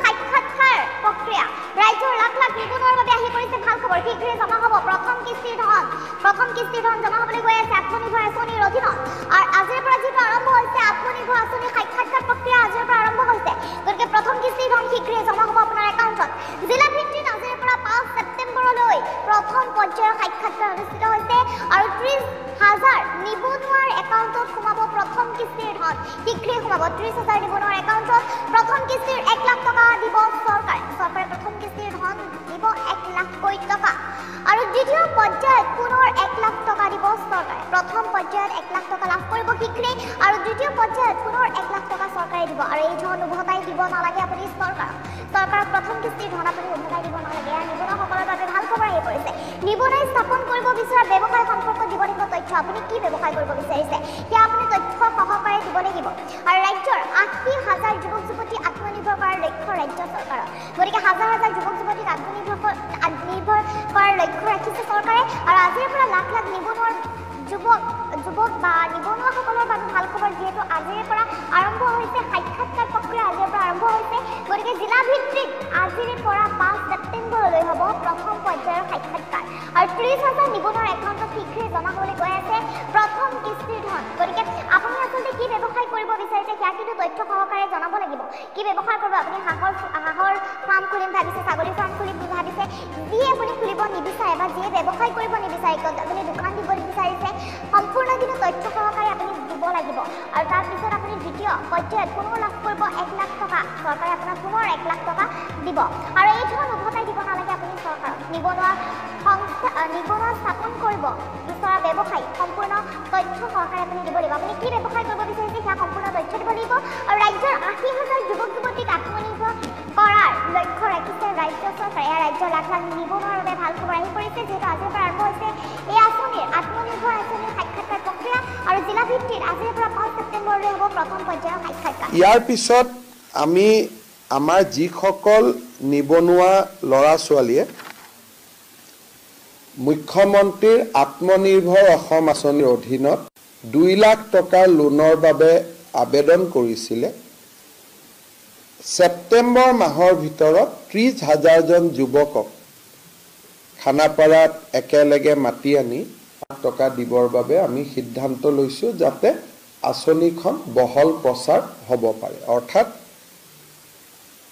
সাক্ষাৎকাৰ প্ৰক্ৰিয়া ৰাজ্যৰ লাখ লাখ নিবনুৱাৰ বাবে আহি পৰিছে ভাল খবৰ শীঘ্ৰে জমা হ'ব প্ৰথম কিস্তিৰ ধন জমা হ'বলৈ গৈ আছে আত্মনিৰ্ভৰ আঁচনিৰ অধীনত আৰু আজিৰ পৰা যিটো আৰম্ভ হৈছে আত্মনিৰ্ভৰ আঁচনিৰ সাক্ষাৎকাৰ প্ৰক্ৰিয়া আজিৰ পৰা আৰম্ভ হৈছে গতিকে প্ৰথম কিস্তিৰ ধন শীঘ্ৰে জমা হ'ব আপোনাৰ একাউণ্টত জিলা ভিত্তিত আজিৰ পৰা 5 ছেপ্টেম্বৰলৈ প্ৰথম পৰ্যায়ৰ সাক্ষাৎকাৰ অনুষ্ঠিত হৈছে আৰু 30,000 নিবনুৱাৰ একাউণ্টত সোমাব প্ৰথম কিস্তিৰ ধন শীঘ্ৰে সোমাব 30,000 নিবনুৱাৰ একাউণ্টত প্ৰথম কিস্তিৰ 1 লাখ টকা দিব চৰকাৰে প্ৰথম কিস্তিৰ ধন দিব 1 লাখ টকা আৰু দ্বিতীয় পৰ্যায়ত পুনৰ 1 লাখ টকা দিব চৰকাৰে প্ৰথম পৰ্যায়ত 1 লাখ টকা লাভ কৰিব শীঘ্ৰে আৰু দ্বিতীয় পৰ্যায়ত পুনৰ 1 লাখ টকা চৰকাৰে দিব আৰু এই ধন উভতাই দিব নালাগে আপুনি চৰকাৰক প্ৰথম কিস্তিৰ ধন আপুনি উভতাই দিব নালাগে আৰু নিবনুৱাসকলৰ বাবে ভাল খবৰ আহি পৰিছে নিবনুৱাই স্থাপন কৰিব বিচৰা ব্যৱসায় সম্পৰ্কত দিব লাগিব তথ্য আপুনি কি ব্যৱসায় কৰিব বিচাৰিছে সেয়া আপুনি তথ্য সহকাৰে দিব লাগিব আৰু ৰাজ্যৰ 80,000 যুৱক যুৱতী আত্মনিৰ্ভৰ কৰাৰ লক্ষ্য ৰাজ্য চৰকাৰৰ গতিকে হাজাৰ যুৱক যুৱতীক আত্মনিৰ্ভৰ কৰাৰ লক্ষ্য ৰাখিছে চৰকাৰে আৰু আজিৰ পৰা লাখ লাখ নিবনুৱাৰ যুৱক বা নিবনুৱাসকলৰ বাবে ভাল খবৰ যিহেতু আজিৰ পৰা আৰম্ভ হৈছে সাক্ষাৎকাৰ প্ৰক্ৰিয়া আজিৰ পৰা আৰম্ভ হৈছে গতিকে জিলা ভিত্তিত আজিৰ পৰা 5 ছেপ্টেম্বৰলৈ হ'ব প্ৰথম পৰ্যায়ৰ সাক্ষাৎকাৰ আৰু 30,000 নিবনুৱাৰ একাউণ্টত শীঘ্ৰে জমা হ'বলৈ গৈ আছে প্ৰথম কিস্তিৰ ধন গতিকে আপুনি আচলতে কি ব্যৱসায় কৰিব বিচাৰিছে সেয়া কিন্তু তথ্য সহকাৰে জনাব লাগিব কি ব্যৱসায় কৰিব আপুনি হাঁহৰ ফাৰ্ম খুলিম ভাবিছে ছাগলী ফাৰ্ম খুলিম ভাবিছে যিয়ে আপুনি খুলিব নিবিচাৰে বা যিয়ে ব্যৱসায় কৰিব নিবিচাৰে আপুনি দোকান দিব বিচাৰিছে সম্পূৰ্ণ কিন্তু তথ্য সহকাৰে আপুনি দিব লাগিব আৰু তাৰপিছত আপুনি দ্বিতীয় পৰ্যায়ত পুনৰ লাভ কৰিব 1 লাখ টকা চৰকাৰে আপোনাক পুনৰ 1 লাখ টকা দিব আৰু এই ধন উভতাই দিব নালাগে আপুনি চৰকাৰক নিবনুৱা স্থাপন কৰিব বিচৰা ব্যৱসায়ী সম্পূৰ্ণ তথ্য সহকাৰে আপুনি দিব লাগিব আপুনি কি ব্যৱসায় কৰিব বিচাৰিছে সেয়া সম্পূৰ্ণ তথ্য দিব লাগিব আৰু ৰাজ্যৰ 80,000 যুৱক যুৱতীক আত্মনিৰ্ভৰ কৰাৰ লক্ষ্য ৰাখিছে ৰাজ্য চৰকাৰে ৰাজ্যৰ লাখ লাখ নিবনুৱাৰ বাবে ভাল খবৰ আহি পৰিছে যিহেতু আজিৰ পৰা আৰম্ভ হৈছে এই আঁচনিৰ আত্মনিৰ্ভৰ আঁচনিৰ সাক্ষাৎকাৰ প্ৰক্ৰিয়া আৰু জিলা ভিত্তিত আজিৰ পৰা 5 ছেপ্টেম্বৰলৈ হ'ব প্ৰথম পৰ্যায়ৰ সাক্ষাৎকাৰ ইয়াৰ পিছত আমি আমাৰ যিসকল নিবনুৱা ল'ৰা ছোৱালীয়ে মুখ্যমন্ত্ৰীৰ আত্মনিৰ্ভৰ অসম আঁচনিৰ অধীনত 2 লাখ টকাৰ লোনৰ বাবে আবেদন কৰিছিলে ছেপ্টেম্বৰ মাহৰ ভিতৰত 30,000 জন যুৱকক খানাপাৰাত একেলগে মাতি আনি টকা দিবৰ বাবে আমি সিদ্ধান্ত লৈছোঁ যাতে আঁচনিখন বহল প্ৰচাৰ হ'ব পাৰে অৰ্থাৎ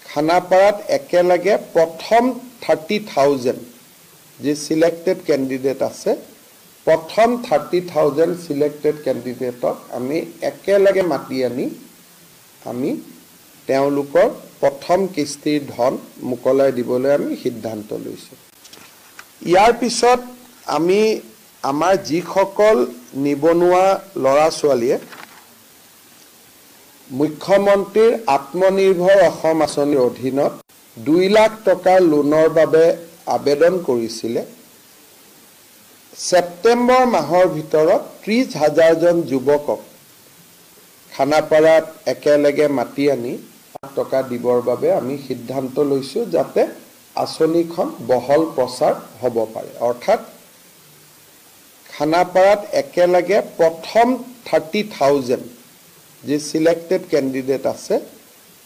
খানাপাৰাত একেলগে প্ৰথম 30,000 যে সিলেক্টেড কেণ্ডিডেট আছে প্ৰথম 30,000 সিলেক্টেড কেণ্ডিডেটক আমি একেলগে মাতি আনি আমি তেওঁলোকৰ প্ৰথম কিস্তিৰ ধন মুকলাই দিবলৈ আমি সিদ্ধান্ত লৈছোঁ ইয়াৰ পিছত আমি আমাৰ যিসকল নিবনুৱা ল'ৰা ছোৱালীয়ে মুখ্যমন্ত্ৰীৰ আত্মনিৰ্ভৰ অসম আঁচনিৰ অধীনত 2 লাখ টকাৰ লোনৰ বাবে আবেদন কৰিছিলে ছেপ্টেম্বৰ মাহৰ ভিতৰত 30,000 জন যুৱকক খানাপাৰাত একেলগে মাতি আনি টকা দিবৰ বাবে আমি সিদ্ধান্ত লৈছোঁ যাতে আঁচনিখন বহল প্ৰচাৰ হ'ব পাৰে অৰ্থাৎ খানাপাৰাত একেলগে প্ৰথম 30,000 যে সিলেক্টেড কেণ্ডিডেট আছে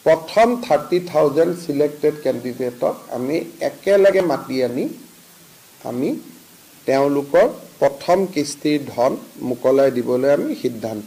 প্ৰথম 30,000 সিলেক্টেড কেণ্ডিডেটক আমি একেলগে মাতি আনি আমি তেওঁলোকৰ প্ৰথম কিস্তিৰ ধন মুকলাই দিবলৈ আমি সিদ্ধান্ত